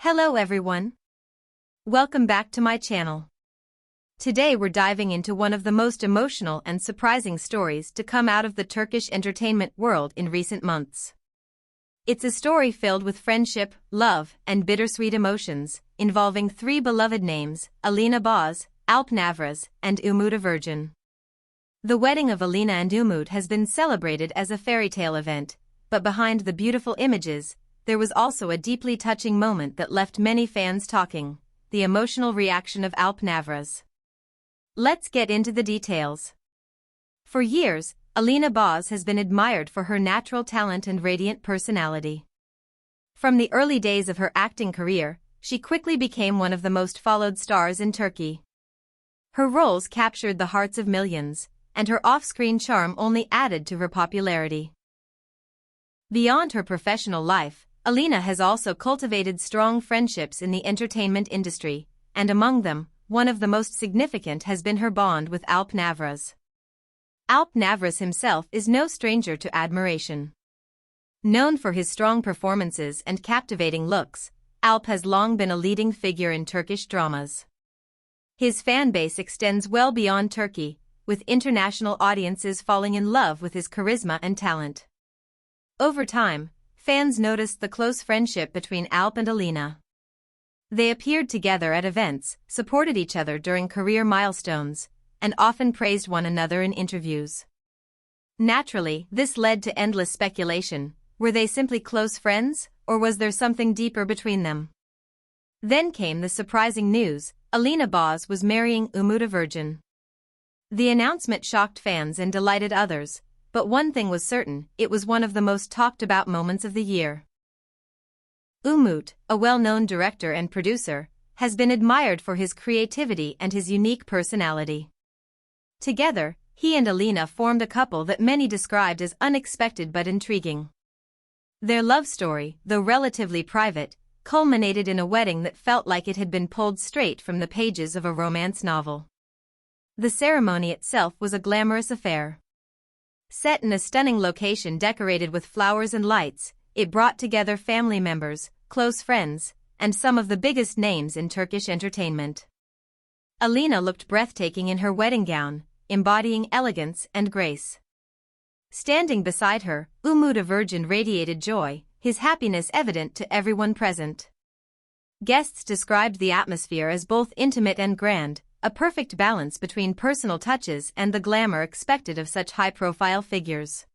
Hello everyone. Welcome back to my channel. Today we're diving into one of the most emotional and surprising stories to come out of the Turkish entertainment world in recent months. It's a story filled with friendship, love, and bittersweet emotions, involving three beloved names, Alina, Alp Navas, and Umut Virgin. The wedding of Alina and Umut has been celebrated as a fairy tale event, but behind the beautiful images, there was also a deeply touching moment that left many fans talking: the emotional reaction of Alp Navas. Let's get into the details. For years, Alina has been admired for her natural talent and radiant personality. From the early days of her acting career, she quickly became one of the most followed stars in Turkey. Her roles captured the hearts of millions, and her off-screen charm only added to her popularity. Beyond her professional life, Alina has also cultivated strong friendships in the entertainment industry, and among them, one of the most significant has been her bond with Alp Navas. Alp Navas himself is no stranger to admiration. Known for his strong performances and captivating looks, Alp has long been a leading figure in Turkish dramas. His fan base extends well beyond Turkey, with international audiences falling in love with his charisma and talent. Over time, fans noticed the close friendship between Alp and Alina. They appeared together at events, supported each other during career milestones, and often praised one another in interviews. Naturally, this led to endless speculation: were they simply close friends, or was there something deeper between them? Then came the surprising news: Alina was marrying Umut Virgin. The announcement shocked fans and delighted others, but one thing was certain: it was one of the most talked-about moments of the year. Umut, a well-known director and producer, has been admired for his creativity and his unique personality. Together, he and Alina formed a couple that many described as unexpected but intriguing. Their love story, though relatively private, culminated in a wedding that felt like it had been pulled straight from the pages of a romance novel. The ceremony itself was a glamorous affair. Set in a stunning location decorated with flowers and lights, it brought together family members, close friends, and some of the biggest names in Turkish entertainment. Alina looked breathtaking in her wedding gown, embodying elegance and grace. Standing beside her, Umut Virgin radiated joy, his happiness evident to everyone present. Guests described the atmosphere as both intimate and grand, a perfect balance between personal touches and the glamour expected of such high-profile figures.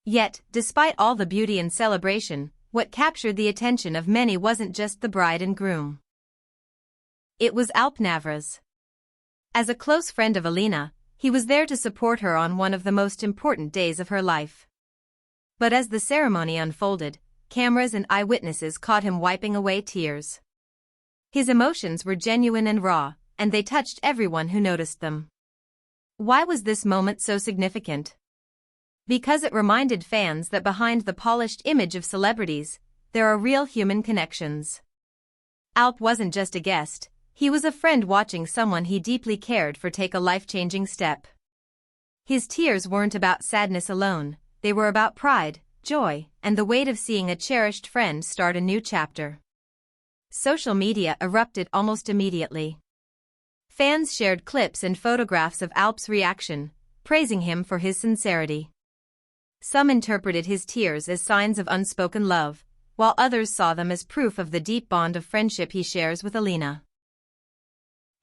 Yet, despite all the beauty and celebration, what captured the attention of many wasn't just the bride and groom. It was Alp Navas. As a close friend of Alina, he was there to support her on one of the most important days of her life. But as the ceremony unfolded, cameras and eyewitnesses caught him wiping away tears. His emotions were genuine and raw, and they touched everyone who noticed them. Why was this moment so significant? Because it reminded fans that behind the polished image of celebrities, there are real human connections. Alp wasn't just a guest, he was a friend watching someone he deeply cared for take a life-changing step. His tears weren't about sadness alone, they were about pride, joy, and the weight of seeing a cherished friend start a new chapter. Social media erupted almost immediately. Fans shared clips and photographs of Alp's reaction, praising him for his sincerity. Some interpreted his tears as signs of unspoken love, while others saw them as proof of the deep bond of friendship he shares with Alina.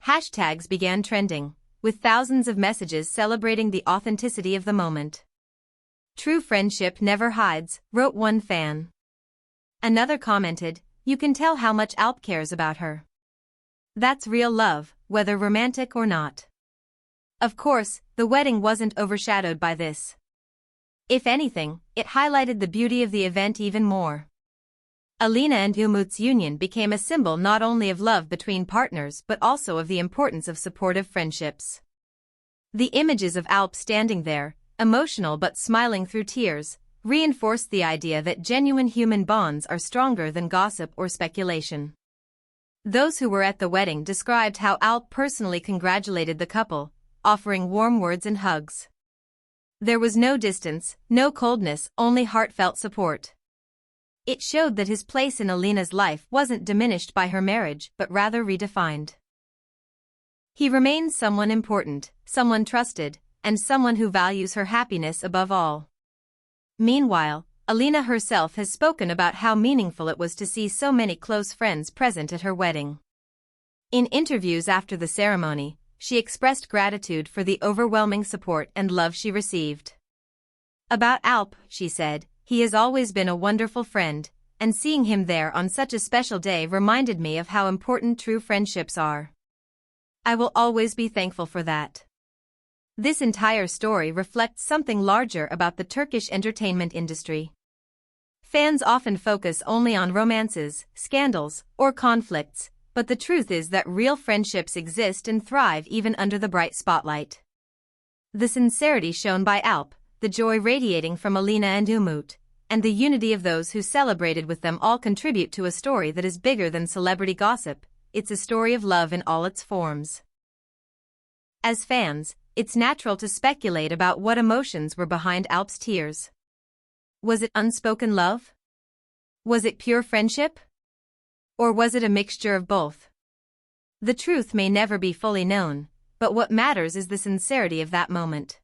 Hashtags began trending, with thousands of messages celebrating the authenticity of the moment. "True friendship never hides," wrote one fan. Another commented, "You can tell how much Alp cares about her. That's real love, whether romantic or not." Of course, the wedding wasn't overshadowed by this. If anything, it highlighted the beauty of the event even more. Alina and Umut's union became a symbol not only of love between partners but also of the importance of supportive friendships. The images of Alp standing there, emotional but smiling through tears, reinforced the idea that genuine human bonds are stronger than gossip or speculation. Those who were at the wedding described how Alp personally congratulated the couple, offering warm words and hugs. There was no distance, no coldness, only heartfelt support. It showed that his place in Alina's life wasn't diminished by her marriage but rather redefined. He remains someone important, someone trusted, and someone who values her happiness above all. Meanwhile, Alina herself has spoken about how meaningful it was to see so many close friends present at her wedding. In interviews after the ceremony, she expressed gratitude for the overwhelming support and love she received. About Alp, she said, "He has always been a wonderful friend, and seeing him there on such a special day reminded me of how important true friendships are. I will always be thankful for that." This entire story reflects something larger about the Turkish entertainment industry. Fans often focus only on romances, scandals, or conflicts, but the truth is that real friendships exist and thrive even under the bright spotlight. The sincerity shown by Alp, the joy radiating from Alina and Umut, and the unity of those who celebrated with them all contribute to a story that is bigger than celebrity gossip. It's a story of love in all its forms. As fans, it's natural to speculate about what emotions were behind Alp's tears. Was it unspoken love? Was it pure friendship? Or was it a mixture of both? The truth may never be fully known, but what matters is the sincerity of that moment.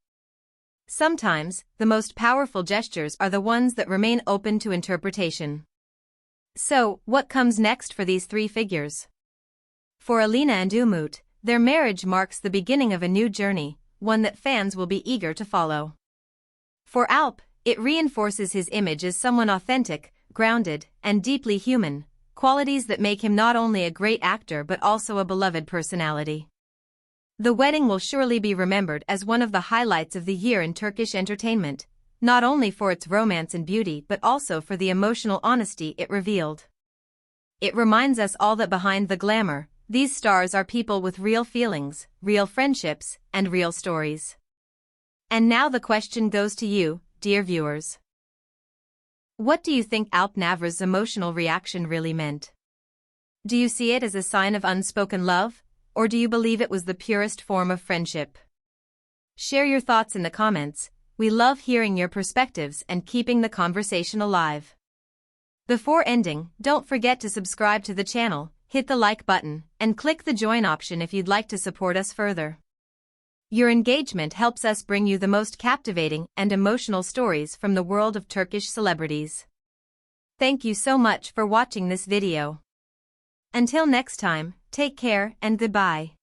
Sometimes, the most powerful gestures are the ones that remain open to interpretation. So, what comes next for these three figures? For Alina and Umut, their marriage marks the beginning of a new journey, one that fans will be eager to follow. For Alp, it reinforces his image as someone authentic, grounded, and deeply human, qualities that make him not only a great actor but also a beloved personality. The wedding will surely be remembered as one of the highlights of the year in Turkish entertainment, not only for its romance and beauty but also for the emotional honesty it revealed. It reminds us all that behind the glamour, these stars are people with real feelings, real friendships, and real stories. And now the question goes to you, dear viewers. What do you think Alp Navruz's emotional reaction really meant? Do you see it as a sign of unspoken love, or do you believe it was the purest form of friendship? Share your thoughts in the comments. We love hearing your perspectives and keeping the conversation alive. Before ending, don't forget to subscribe to the channel, hit the like button, and click the join option if you'd like to support us further. Your engagement helps us bring you the most captivating and emotional stories from the world of Turkish celebrities. Thank you so much for watching this video. Until next time, take care and goodbye.